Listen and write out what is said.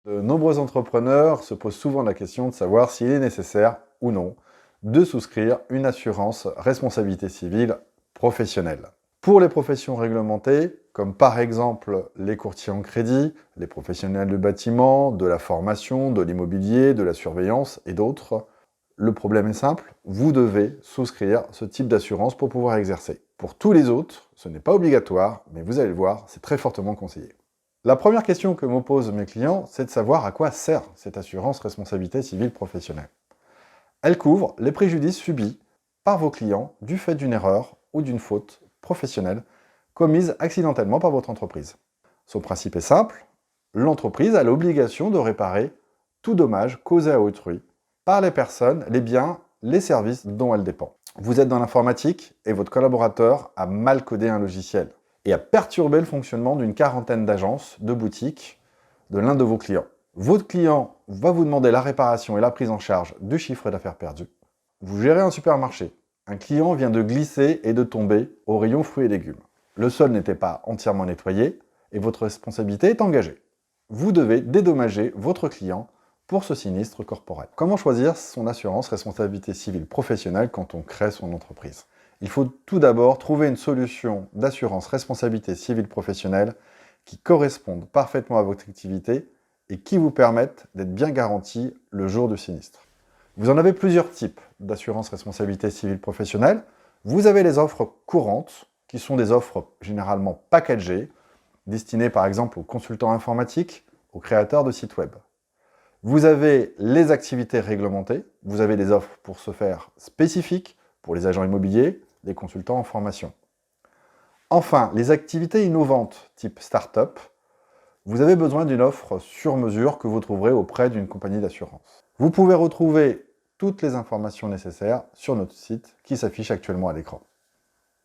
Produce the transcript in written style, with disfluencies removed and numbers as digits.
De nombreux entrepreneurs se posent souvent la question de savoir s'il est nécessaire ou non de souscrire une assurance responsabilité civile professionnelle. Pour les professions réglementées, comme par exemple les courtiers en crédit, les professionnels du bâtiment, de la formation, de l'immobilier, de la surveillance et d'autres, le problème est simple, vous devez souscrire ce type d'assurance pour pouvoir exercer. Pour tous les autres, ce n'est pas obligatoire, mais vous allez le voir, c'est très fortement conseillé. La première question que me posent mes clients, c'est de savoir à quoi sert cette assurance responsabilité civile professionnelle. Elle couvre les préjudices subis par vos clients du fait d'une erreur ou d'une faute professionnelle commise accidentellement par votre entreprise. Son principe est simple, l'entreprise a l'obligation de réparer tout dommage causé à autrui par les personnes, les biens, les services dont elle dépend. Vous êtes dans l'informatique et votre collaborateur a mal codé un logiciel et a perturbé le fonctionnement d'une quarantaine d'agences, de boutiques, de l'un de vos clients. Votre client va vous demander la réparation et la prise en charge du chiffre d'affaires perdu. Vous gérez un supermarché. Un client vient de glisser et de tomber au rayon fruits et légumes. Le sol n'était pas entièrement nettoyé et votre responsabilité est engagée. Vous devez dédommager votre client pour ce sinistre corporel. Comment choisir son assurance responsabilité civile professionnelle quand on crée son entreprise? Il faut tout d'abord trouver une solution d'assurance responsabilité civile professionnelle qui corresponde parfaitement à votre activité et qui vous permette d'être bien garanti le jour du sinistre. Vous en avez plusieurs types d'assurance responsabilité civile professionnelle. Vous avez les offres courantes, qui sont des offres généralement packagées, destinées par exemple aux consultants informatiques, aux créateurs de sites web. Vous avez les activités réglementées, vous avez des offres pour ce faire spécifiques, pour les agents immobiliers, les consultants en formation. Enfin, les activités innovantes, type start-up, vous avez besoin d'une offre sur mesure que vous trouverez auprès d'une compagnie d'assurance. Vous pouvez retrouver toutes les informations nécessaires sur notre site qui s'affiche actuellement à l'écran.